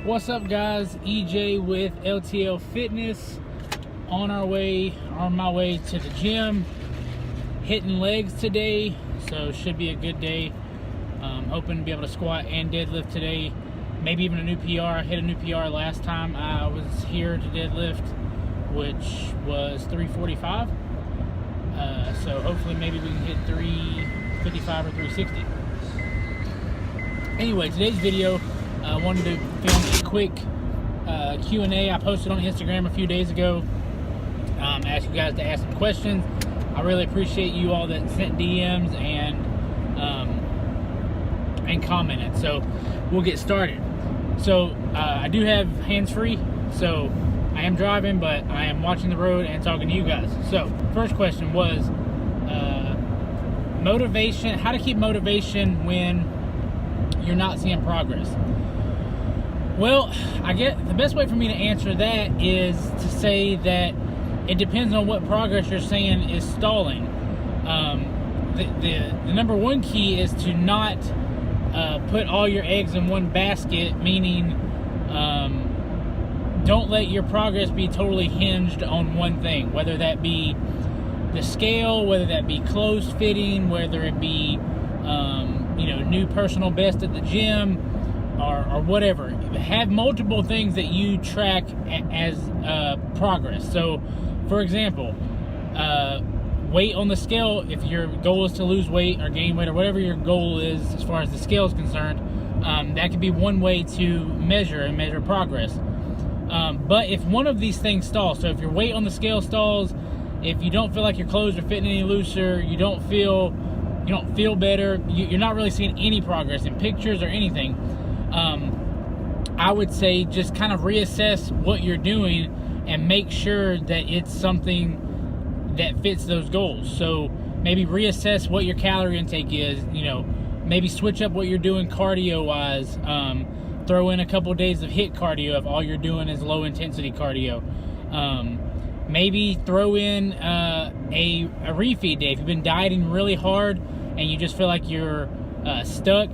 What's up, guys? EJ with LTL Fitness. On my way to the gym, hitting legs today, so should be a good day. Hoping to be able to squat and deadlift today, maybe even a new PR. I hit a new PR last time I was here to deadlift, which was 345. So hopefully maybe we can hit 355 or 360. Anyway, today's video, I wanted to film a quick Q&A I posted on Instagram a few days ago. Asked you guys to ask some questions. I really appreciate you all that sent DMs and commented. So we'll get started. So I do have hands-free, so I am driving, but I am watching the road and talking to you guys. So first question was motivation. How to keep motivation when you're not seeing progress? Well, I get the best way for me to answer that is to say that it depends on what progress you're saying is stalling. The number one key is to not put all your eggs in one basket, meaning don't let your progress be totally hinged on one thing, whether that be the scale, whether that be clothes fitting, whether it be new personal best at the gym, or whatever. Have multiple things that you track as progress. So, for example, weight on the scale, if your goal is to lose weight or gain weight or whatever your goal is as far as the scale is concerned, that could be one way to measure progress. But if one of these things stalls, so if your weight on the scale stalls, if you don't feel like your clothes are fitting any looser, you don't feel better, you're not really seeing any progress in pictures or anything, I would say just kind of reassess what you're doing and make sure that it's something that fits those goals. So maybe reassess what your calorie intake is, maybe switch up what you're doing cardio wise, throw in a couple days of HIIT cardio if all you're doing is low intensity cardio. Maybe throw in a refeed day. If you've been dieting really hard and you just feel like you're stuck,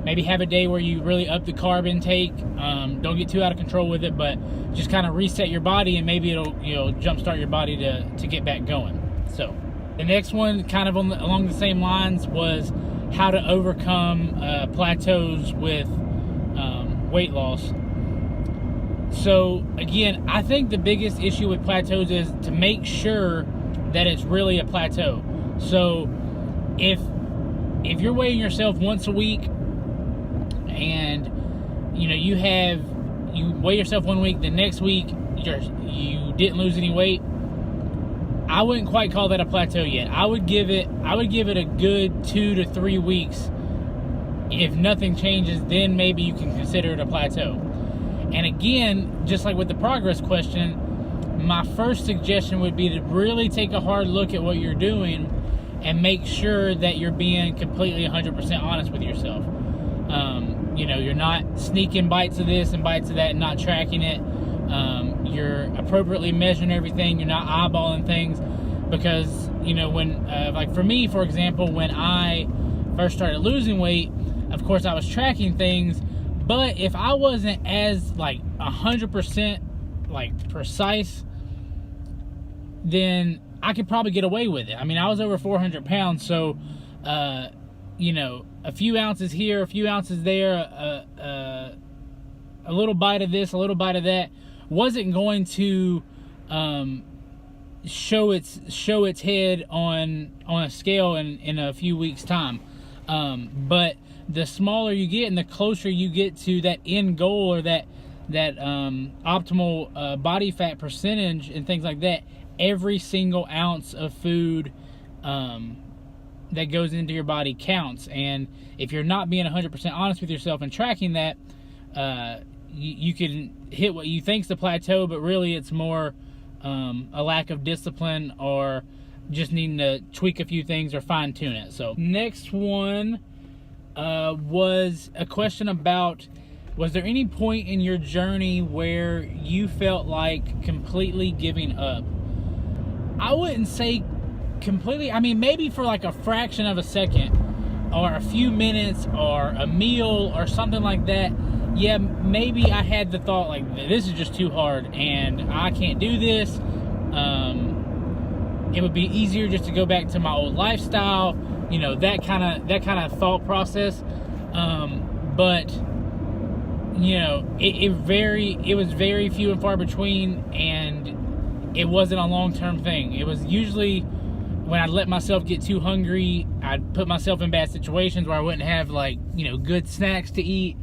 maybe have a day where you really up the carb intake. Don't get too out of control with it, but just kind of reset your body, and maybe it'll jumpstart your body to get back going. So the next one, kind of along the same lines, was how to overcome plateaus with weight loss. So again, I think the biggest issue with plateaus is to make sure that it's really a plateau. So if you're weighing yourself once a week and you weigh yourself 1 week, the next week you didn't lose any weight, I wouldn't quite call that a plateau yet. I would give it a good 2 to 3 weeks. If nothing changes, then maybe you can consider it a plateau. And again, just like with the progress question, my first suggestion would be to really take a hard look at what you're doing and make sure that you're being completely 100% honest with yourself. You're not sneaking bites of this and bites of that and not tracking it. You're appropriately measuring everything. You're not eyeballing things, because when like for me, for example, when I first started losing weight, of course I was tracking things, but if I wasn't as 100% precise, then I could probably get away with it. I mean, I was over 400 pounds, so a few ounces here, a few ounces there, a little bite of this, a little bite of that, wasn't going to show its head on a scale in a few weeks' time. But the smaller you get and the closer you get to that end goal, or that optimal body fat percentage and things like that, every single ounce of food that goes into your body counts. And if you're not being 100% honest with yourself and tracking that, you can hit what you think's the plateau, but really it's more a lack of discipline, or just needing to tweak a few things or fine tune it. So next one was a question about, was there any point in your journey where you felt like completely giving up? I wouldn't say completely. I mean, maybe for like a fraction of a second or a few minutes or a meal or something like that, yeah, maybe I had the thought like, this is just too hard and I can't do this. It would be easier just to go back to my old lifestyle, you know, that kind of thought process. But you know, it was very few and far between, and it wasn't a long-term thing. It was usually when I'd let myself get too hungry, I'd put myself in bad situations where I wouldn't have, like, you know, good snacks to eat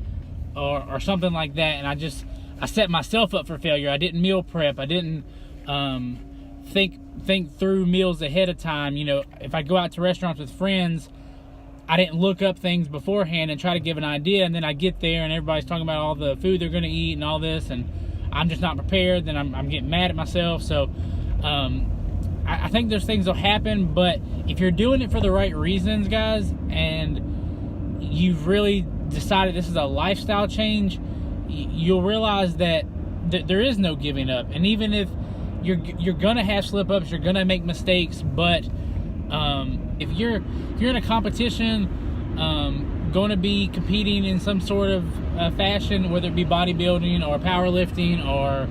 or something like that, and I set myself up for failure. I didn't meal prep. I didn't think through meals ahead of time. You know, if I go out to restaurants with friends, I didn't look up things beforehand and try to give an idea, and then I get there and everybody's talking about all the food they're going to eat and all this, and I'm just not prepared. Then I'm getting mad at myself. So I think those things will happen, but if you're doing it for the right reasons, guys, and you've really decided this is a lifestyle change, you'll realize that there is no giving up. And even if you're gonna have slip-ups, you're gonna make mistakes, but if you're in a competition, going to be competing in some sort of fashion, whether it be bodybuilding or powerlifting or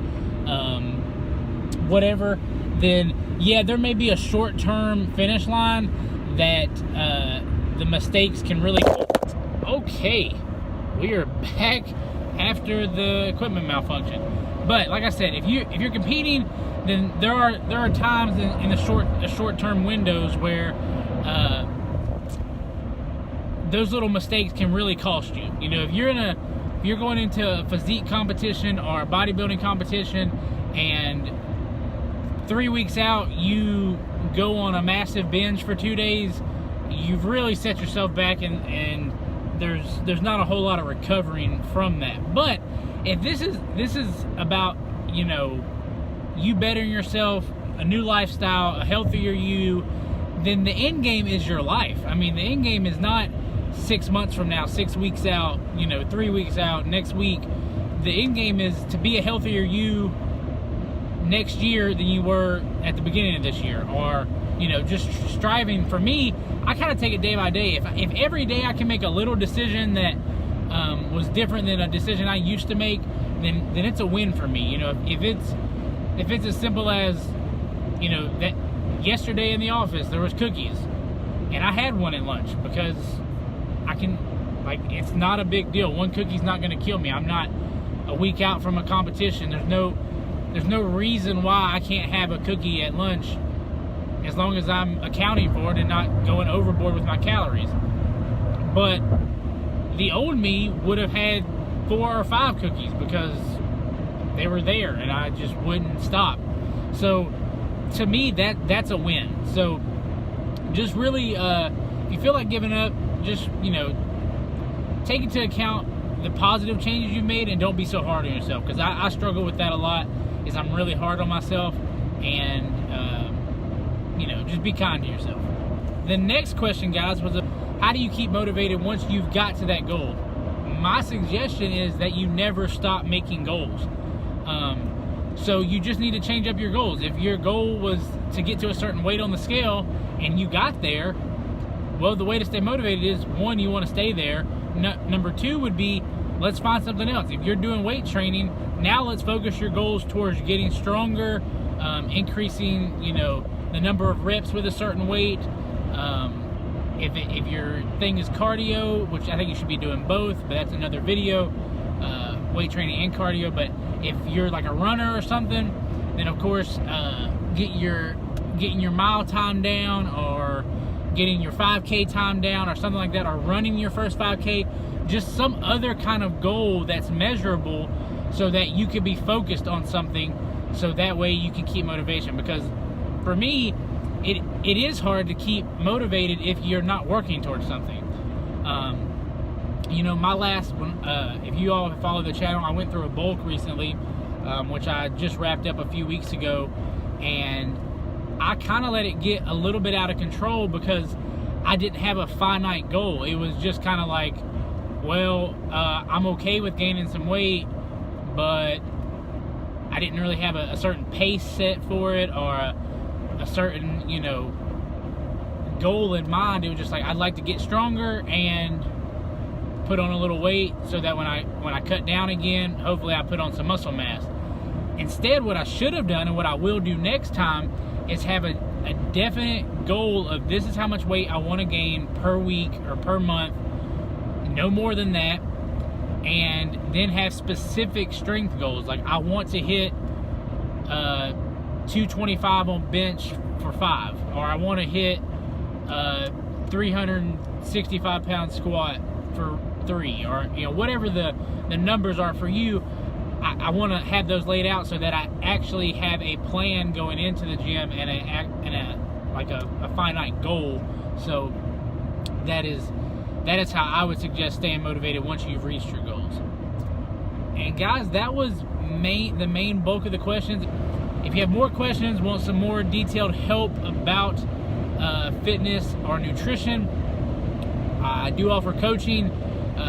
whatever, then yeah, there may be a short-term finish line that the mistakes can really... Okay, we are back after the equipment malfunction. But like I said, if you're competing, then there are times in the short-term windows where those little mistakes can really cost you. You know, if you're going into a physique competition or a bodybuilding competition, and 3 weeks out you go on a massive binge for 2 days, you've really set yourself back, and there's not a whole lot of recovering from that. But if this is about, you know, you bettering yourself, a new lifestyle, a healthier you, then the end game is your life. I mean, the end game is not 6 months from now, 6 weeks out, you know, 3 weeks out, next week. The end game is to be a healthier you next year than you were at the beginning of this year, or, you know, just striving. For me, I kind of take it day by day. If every day I can make a little decision that was different than a decision I used to make, then it's a win for me. You know, if it's as simple as, you know, that yesterday in the office there was cookies and I had one at lunch because I can, like, it's not a big deal. One cookie's not going to kill me. I'm not a week out from a competition. There's no reason why I can't have a cookie at lunch, as long as I'm accounting for it and not going overboard with my calories. But the old me would have had 4 or 5 cookies because they were there and I just wouldn't stop. So to me, that's a win. So just really, if you feel like giving up, just, you know, take into account the positive changes you've made and don't be so hard on yourself, because I struggle with that a lot. Is I'm really hard on myself, and you know, just be kind to yourself. The next question, guys, was how do you keep motivated once you've got to that goal? My suggestion is that you never stop making goals. So you just need to change up your goals. If your goal was to get to a certain weight on the scale and you got there, well, the way to stay motivated is, 1, you want to stay there. Number 2 would be, let's find something else. If you're doing weight training, now let's focus your goals towards getting stronger, increasing, you know, the number of reps with a certain weight. If your thing is cardio, which I think you should be doing both, but that's another video, weight training and cardio. But if you're like a runner or something, then of course getting your mile time down, or getting your 5K time down, or something like that, or running your first 5K. Just some other kind of goal that's measurable, so that you can be focused on something, so that way you can keep motivation. Because for me, it is hard to keep motivated if you're not working towards something. You know, my last one, if you all follow the channel, I went through a bulk recently, which I just wrapped up a few weeks ago, and I kind of let it get a little bit out of control because I didn't have a finite goal. It was just kind of like, well, I'm okay with gaining some weight, but I didn't really have a certain pace set for it, or a certain, you know, goal in mind. It was just like, I'd like to get stronger, and put on a little weight so that when I cut down again, hopefully I put on some muscle mass. Instead, what I should have done and what I will do next time is have a definite goal of this is how much weight I want to gain per week or per month, no more than that, and then have specific strength goals. Like I want to hit 225 on bench for 5, or I want to hit 365 pound squat for 3, or whatever the numbers are for you. I want to have those laid out so that I actually have a plan going into the gym and a finite goal. So that is how I would suggest staying motivated once you've reached your goals. And guys, that was the main bulk of the questions. If you have more questions, want some more detailed help about fitness or nutrition, I do offer coaching.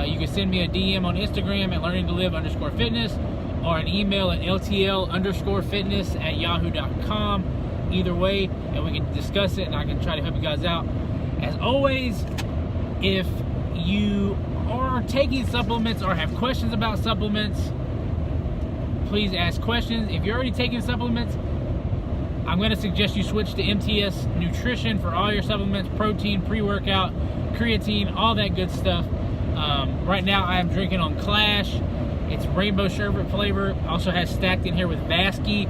You can send me a DM on Instagram at learningtolive_fitness, or an email at ltl_fitness@yahoo.com. Either way, and we can discuss it and I can try to help you guys out. As always, if you are taking supplements or have questions about supplements, please ask questions. If you're already taking supplements, I'm going to suggest you switch to MTS Nutrition for all your supplements: protein, pre-workout, creatine, all that good stuff. Right now I am drinking on Clash. It's rainbow sherbet flavor. Also has stacked in here with Vasky.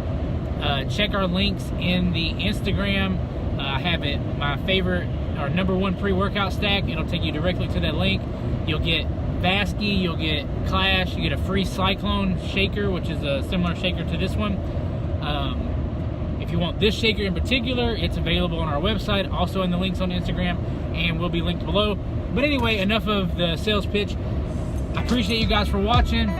Check our links in the Instagram. I have it, my favorite, our #1 pre-workout stack. It'll take you directly to that link. You'll get Vasky, you'll get Clash, you get a free Cyclone shaker, which is a similar shaker to this one. If you want this shaker in particular, it's available on our website, also in the links on Instagram, and will be linked below. But anyway, enough of the sales pitch. I appreciate you guys for watching.